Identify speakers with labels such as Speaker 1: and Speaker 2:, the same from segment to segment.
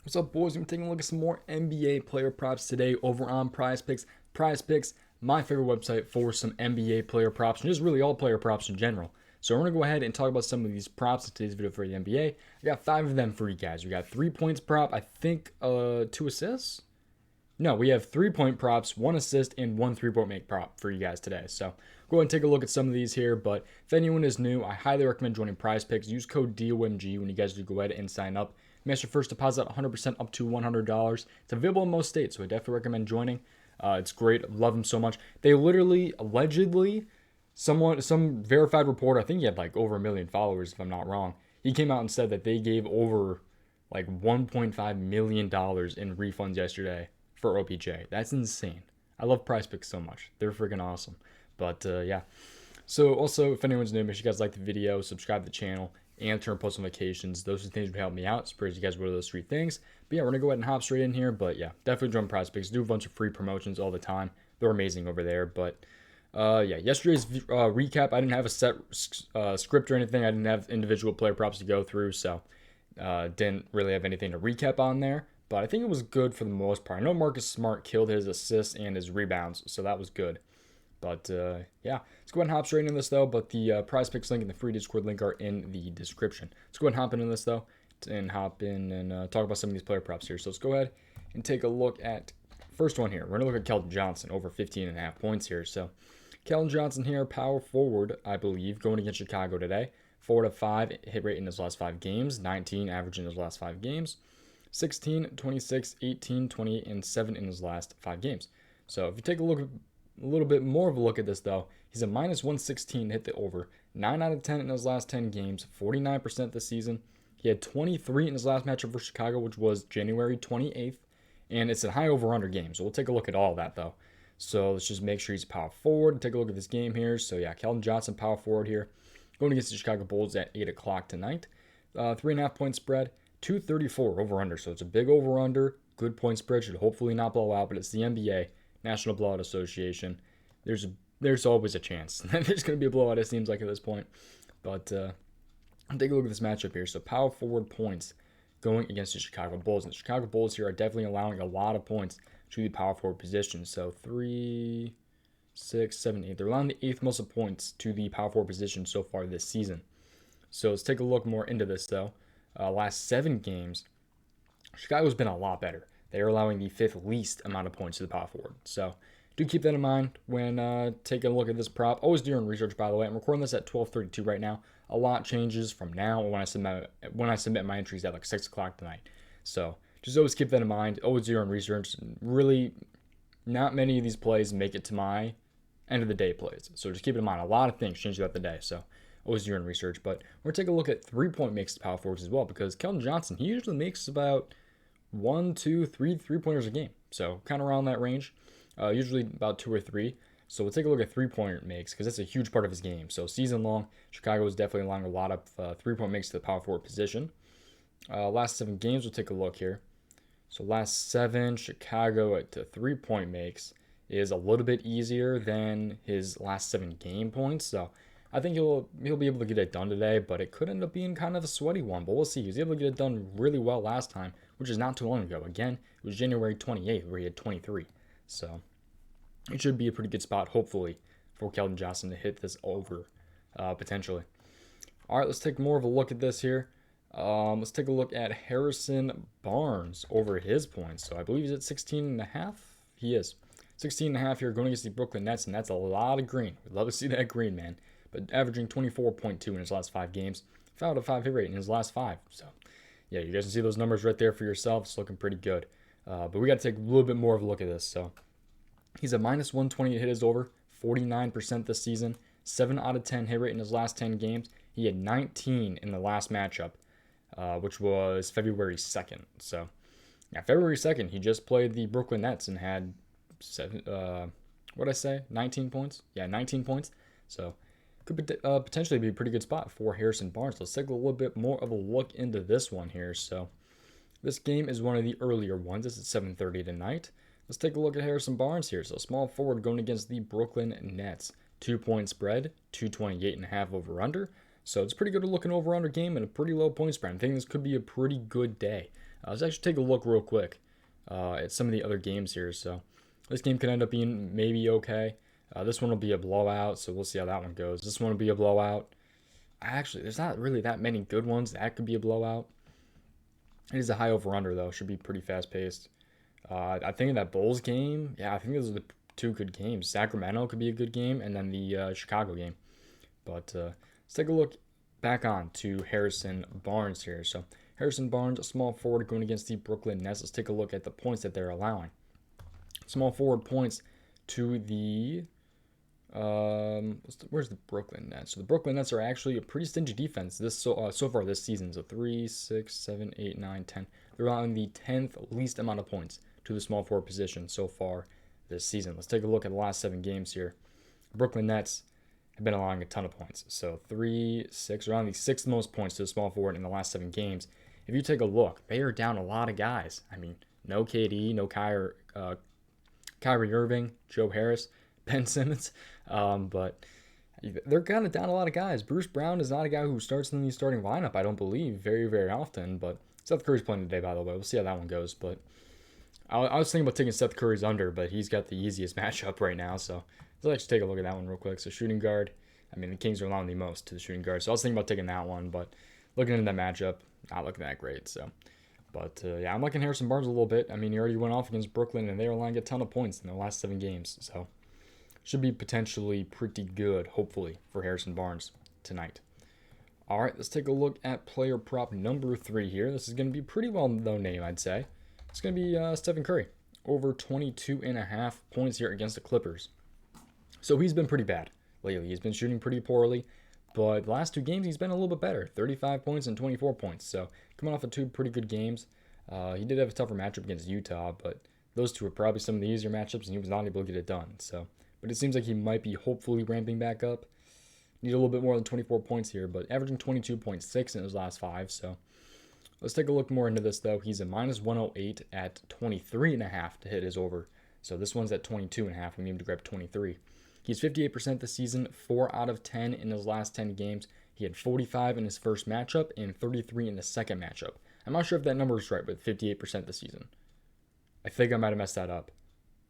Speaker 1: What's up, boys? We're taking a look at some more NBA player props today over on PrizePicks. PrizePicks, my favorite website for some NBA player props and just really all player props in general. So we're going to go ahead and talk about some of these props in today's video for the NBA. I got 5 of them for you guys. We got 3 points prop, I think 2 assists? No, we have 3-point props, 1 assist, and 1 3-point make prop for you guys today. So go ahead and take a look at some of these here. But if anyone is new, I highly recommend joining PrizePicks. Use code DOMG when you guys do go ahead and sign up. Make your first deposit 100% up to $100. It's available in most states, so I definitely recommend joining. It's great. Love them so much. They literally, allegedly, some verified reporter, I think he had like over 1 million followers if I'm not wrong. He came out and said that they gave over like $1.5 million in refunds yesterday for OPJ. That's insane. I love PrizePicks so much. They're freaking awesome. But yeah. So also, if anyone's new, make sure you guys like the video, subscribe to the channel, and turn on post notifications. Those are things that would help me out. So you guys would those 3 things. But yeah, we're gonna go ahead and hop straight in here. But yeah, definitely join PrizePicks. Do a bunch of free promotions all the time. They're amazing over there. But yeah, yesterday's recap, I didn't have a set script or anything. I didn't have individual player props to go through, so didn't really have anything to recap on there. But I think it was good for the most part. I know Marcus Smart killed his assists and his rebounds, so that was good. But yeah, let's go ahead and hop straight into this though. But the PrizePicks link and the free Discord link are in the description. Let's go ahead and hop into this though, and hop in and talk about some of these player props here. So let's go ahead and take a look at first one here. We're gonna look at Keanu Johnson over 15.5 points here. So Keanu Johnson here, power forward, I believe, going against Chicago today. 4 out of 5 hit rate in his last 5 games, 19 average in his last 5 games. 16, 26, 18, 28, and 7 in his last 5 games. So if you take a little bit more of a look at this though, he's a minus 116 to hit the over, 9 out of 10 in his last 10 games, 49% this season. He had 23 in his last matchup for Chicago, which was January 28th, and it's a high over-under game. So we'll take a look at all of that though. So let's just make sure he's power forward and take a look at this game here. So yeah, Keanu Johnson power forward here, going against the Chicago Bulls at 8 o'clock tonight. 3.5 point spread. 234 over under, so it's a big over under. Good point spread, should hopefully not blow out, but it's the NBA, National Blowout Association. There's always a chance that there's going to be a blowout, it seems like at this point. But take a look at this matchup here. So power forward points going against the Chicago Bulls, and the Chicago Bulls here are definitely allowing a lot of points to the power forward position. So 3, 6, 7, 8. They're allowing the 8th most points to the power forward position so far this season. So let's take a look more into this though. Last 7 games, Chicago's been a lot better. They're allowing the 5th least amount of points to the power forward. So do keep that in mind when taking a look at this prop. Always do your own research, by the way. I'm recording this at 12:32 right now. A lot changes from now when I submit my entries at like 6 o'clock tonight. So just always keep that in mind. Always do your own research. Really, not many of these plays make it to my end of the day plays. So just keep it in mind. A lot of things change throughout the day. So always do your own research. But we're going to take a look at 3-point makes to power forwards as well, because Keanu Johnson, he usually makes about 1, 2, 3 3-pointers a game. So kind of around that range. Usually about 2 or 3. So we'll take a look at 3-pointer makes, because that's a huge part of his game. So season long, Chicago is definitely allowing a lot of 3-point makes to the power forward position. Last 7 games, we'll take a look here. So last 7, Chicago at 3-point makes is a little bit easier than his last 7 game points. So I think he'll be able to get it done today, but it could end up being kind of a sweaty one. But we'll see. He was able to get it done really well last time, which is not too long ago. Again, it was January 28th where he had 23. So it should be a pretty good spot, hopefully, for Keanu Johnson to hit this over, potentially. All right, let's take more of a look at this here. Let's take a look at Harrison Barnes over his points. So I believe he's at 16.5. He is 16.5 here going against the Brooklyn Nets, and that's a lot of green. We'd love to see that green, man. But averaging 24.2 in his last 5 games. 5 out of 5 hit rate in his last 5. So, yeah, you guys can see those numbers right there for yourself. It's looking pretty good. But we got to take a little bit more of a look at this. So, he's a minus 120 to hit his over. 49% this season. 7 out of 10 hit rate in his last 10 games. He had 19 in the last matchup, which was February 2nd. So, yeah, February 2nd, he just played the Brooklyn Nets and had 19 points? Yeah, 19 points. So, could potentially be a pretty good spot for Harrison Barnes. Let's take a little bit more of a look into this one here. So this game is one of the earlier ones. This is 7:30 tonight. Let's take a look at Harrison Barnes here. So small forward going against the Brooklyn Nets. 2-point spread, 228.5 over under. So it's pretty good looking over under game and a pretty low point spread. I think this could be a pretty good day Let's actually take a look real quick at some of the other games here. So this game could end up being maybe okay. This one will be a blowout, so we'll see how that one goes. This one will be a blowout. Actually, there's not really that many good ones that could be a blowout. It is a high over-under, though. Should be pretty fast-paced. I think in that Bulls game, yeah, I think those are the two good games. Sacramento could be a good game, and then the Chicago game. But let's take a look back on to Harrison Barnes here. So Harrison Barnes, a small forward going against the Brooklyn Nets. Let's take a look at the points that they're allowing. Small forward points to the where's the Brooklyn Nets? So the Brooklyn Nets are actually a pretty stingy defense this so far this season. So 3, 6, 7, 8, 9, 10. They're allowing the 10th least amount of points to the small forward position so far this season. Let's take a look at the last 7 games here. Brooklyn Nets have been allowing a ton of points. So 3, 6, around the 6th most points to the small forward in the last 7 games. If you take a look, they are down a lot of guys. I mean, no KD, no Kyrie Irving, Joe Harris, Ben Simmons. But they're kind of down a lot of guys. Bruce Brown is not a guy who starts in the starting lineup, I don't believe, very, very often. But Seth Curry's playing today, by the way. We'll see how that one goes. But I was thinking about taking Seth Curry's under, but he's got the easiest matchup right now. So let's actually take a look at that one real quick. So shooting guard. I mean, the Kings are allowing the most to the shooting guard. So I was thinking about taking that one, but looking into that matchup, not looking that great. So, but yeah, I'm liking Harrison Barnes a little bit. I mean, he already went off against Brooklyn, and they were allowing a ton of points in their last 7 games. So should be potentially pretty good, hopefully, for Harrison Barnes tonight. All right, let's take a look at player prop number 3 here. This is going to be a pretty well-known name, I'd say. It's going to be Stephen Curry, over 22.5 points here against the Clippers. So he's been pretty bad lately. He's been shooting pretty poorly, but the last 2 games he's been a little bit better, 35 points and 24 points. So coming off of 2 pretty good games. He did have a tougher matchup against Utah, but those 2 are probably some of the easier matchups, and he was not able to get it done. So, but it seems like he might be hopefully ramping back up. Need a little bit more than 24 points here, but averaging 22.6 in his last 5. So let's take a look more into this, though. He's a minus 108 at 23.5 to hit his over. So this one's at 22.5. We need him to grab 23. He's 58% this season, 4 out of 10 in his last 10 games. He had 45 in his first matchup and 33 in the second matchup. I'm not sure if that number is right, but 58% this season. I think I might have messed that up.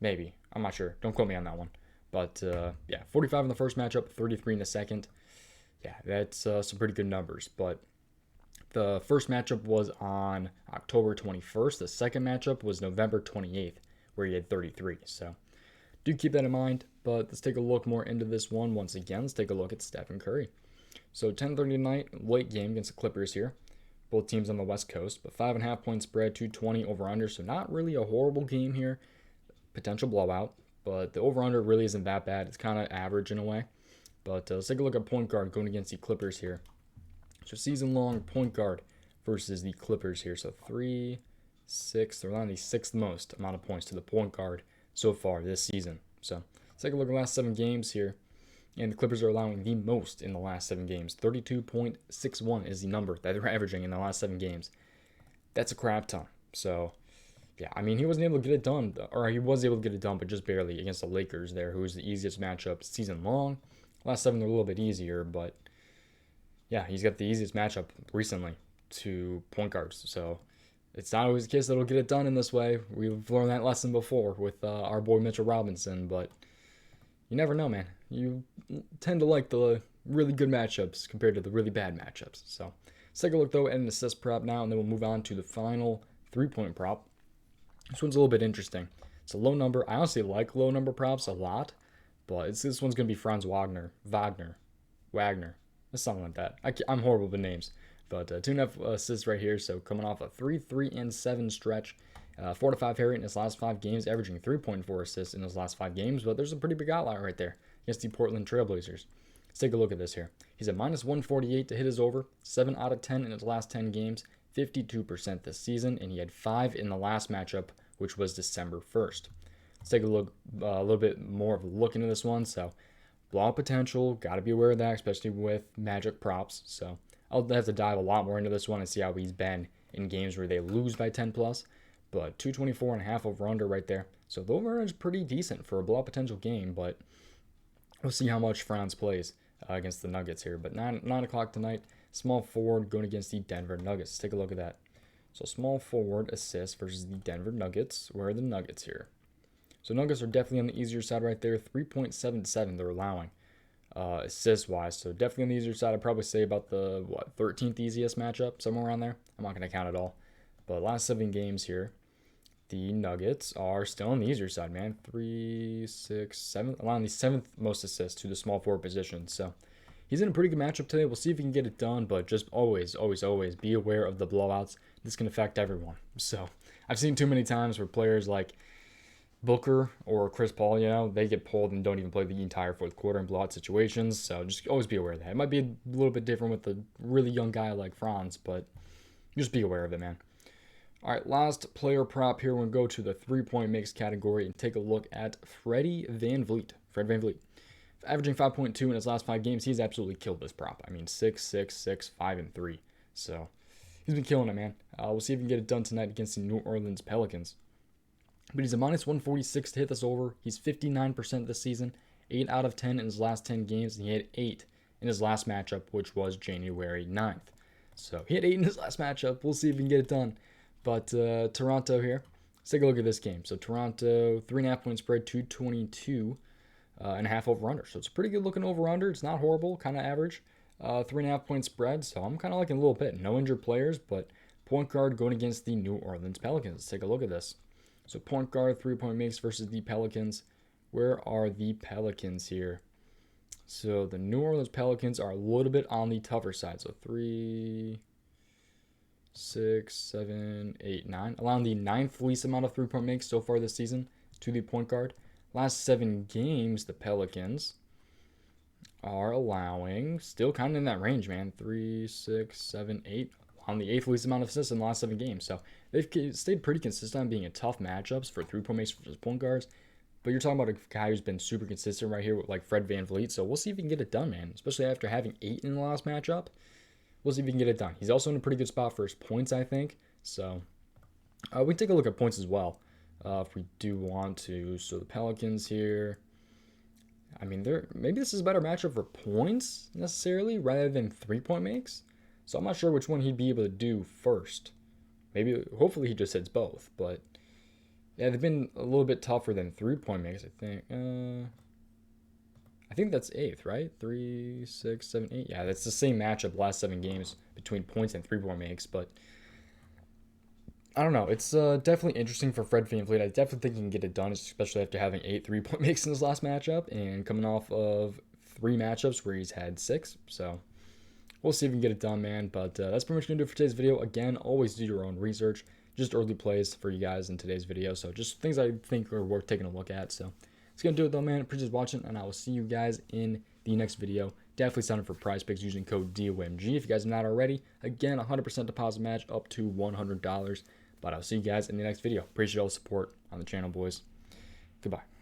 Speaker 1: Maybe. I'm not sure. Don't quote me on that one. But yeah, 45 in the first matchup, 33 in the second. Yeah, that's some pretty good numbers. But the first matchup was on October 21st. The second matchup was November 28th, where he had 33. So do keep that in mind. But let's take a look more into this one once again. Let's take a look at Stephen Curry. So 10:30 tonight, late game against the Clippers here. Both teams on the West Coast, but 5.5 point spread, 220 over-under. So not really a horrible game here. Potential blowout. But the over-under really isn't that bad. It's kind of average in a way. But let's take a look at point guard going against the Clippers here. So season-long point guard versus the Clippers here. So 3, 6. They're allowing the 6th most amount of points to the point guard so far this season. So let's take a look at the last 7 games here. And the Clippers are allowing the most in the last 7 games. 32.61 is the number that they're averaging in the last 7 games. That's a crap ton. So yeah, I mean, he wasn't able to get it done, or he was able to get it done, but just barely against the Lakers there, who was the easiest matchup season long. Last 7 they're a little bit easier, but yeah, he's got the easiest matchup recently to point guards. So it's not always the case that he'll get it done in this way. We've learned that lesson before with our boy Mitchell Robinson, but you never know, man. You tend to like the really good matchups compared to the really bad matchups. So let's take a look, though, at an assist prop now, and then we'll move on to the final 3-point prop. This one's a little bit interesting. It's a low number. I honestly like low number props a lot, but this one's going to be Franz Wagner. It's something like that. I'm horrible with names. But 2.5 assists right here. So coming off a 3, 3, and 7 stretch. 4 to 5 hair rate in his last 5 games, averaging 3.4 assists in his last 5 games. But there's a pretty big outlier right there against the Portland Trailblazers. Let's take a look at this here. He's at minus 148 to hit his over. 7 out of 10 in his last 10 games. 52% this season, and he had 5 in the last matchup, which was December 1st. Let's take a look, a little bit more of a look into this one. So, blowout potential, got to be aware of that, especially with Magic props. So, I'll have to dive a lot more into this one and see how he's been in games where they lose by 10 plus. But 224.5 over under right there. So, the over is pretty decent for a blowout potential game, but we'll see how much Franz plays against the Nuggets here. But 9 o'clock tonight. Small forward going against the Denver Nuggets. Let's take a look at that. So small forward assist versus the Denver Nuggets. Where are the Nuggets here? So Nuggets are definitely on the easier side right there. 3.77 they're allowing assist-wise. So definitely on the easier side. I'd probably say about the, 13th easiest matchup, somewhere around there. I'm not going to count it all. But last 7 games here, the Nuggets are still on the easier side, man. 3, 6, 7, allowing the 7th most assists to the small forward position. So he's in a pretty good matchup today. We'll see if he can get it done, but just always be aware of the blowouts. This can affect everyone. So I've seen too many times where players like Booker or Chris Paul, they get pulled and don't even play the entire fourth quarter in blowout situations. So just always be aware of that. It might be a little bit different with a really young guy like Franz, but just be aware of it, man. All right, last player prop here. We're going to go to the three-point makes category and take a look at Fred VanVleet. Averaging 5.2 in his last 5 games, he's absolutely killed this prop. I mean, 6, 6, 6, 5, and 3. So he's been killing it, man. We'll see if we can get it done tonight against the New Orleans Pelicans. But he's a minus 146 to hit this over. He's 59% this season, 8 out of 10 in his last 10 games, and he had 8 in his last matchup, which was January 9th. So he had 8 in his last matchup. We'll see if we can get it done. But Toronto here, let's take a look at this game. So Toronto, 3.5 point spread, 222 and a half over under. So it's a pretty good looking over under. It's not horrible, kind of average. 3.5 point spread. So I'm kind of liking a little bit. No injured players, but point guard going against the New Orleans Pelicans. Let's take a look at this. So point guard, 3-point makes versus the Pelicans. Where are the Pelicans here? So the New Orleans Pelicans are a little bit on the tougher side. So 3, 6, 7, 8, 9. Allowing the 9th least amount of 3-point makes so far this season to the point guard. Last 7 games, the Pelicans are allowing, still kind of in that range, man. 3, 6, 7, 8. On the 8th least amount of assists in the last 7 games. So they've stayed pretty consistent on being in tough matchups for 3-point makes versus point guards. But you're talking about a guy who's been super consistent right here with like Fred VanVleet. So we'll see if he can get it done, man. Especially after having 8 in the last matchup. We'll see if he can get it done. He's also in a pretty good spot for his points, I think. So we can take a look at points as well if we do want to. So the Pelicans here. I mean, maybe this is a better matchup for points necessarily rather than 3-point makes. So I'm not sure which one he'd be able to do first. Hopefully he just hits both. But yeah, they've been a little bit tougher than 3-point makes, I think. I think that's 8th, right? 3, 6, 7, 8. Yeah, that's the same matchup last 7 games between points and 3-point makes. But I don't know. It's definitely interesting for Fred VanVleet. I definitely think he can get it done, especially after having 8 3-point makes in his last matchup and coming off of 3 matchups where he's had 6. So we'll see if we can get it done, man. But that's pretty much going to do it for today's video. Again, always do your own research. Just early plays for you guys in today's video. So just things I think are worth taking a look at. So it's going to do it, though, man. Appreciate watching, and I will see you guys in the next video. Definitely sign up for PrizePicks using code DOMG if you guys are not already. Again, 100% deposit match up to $100. But I'll see you guys in the next video. Appreciate all the support on the channel, boys. Goodbye.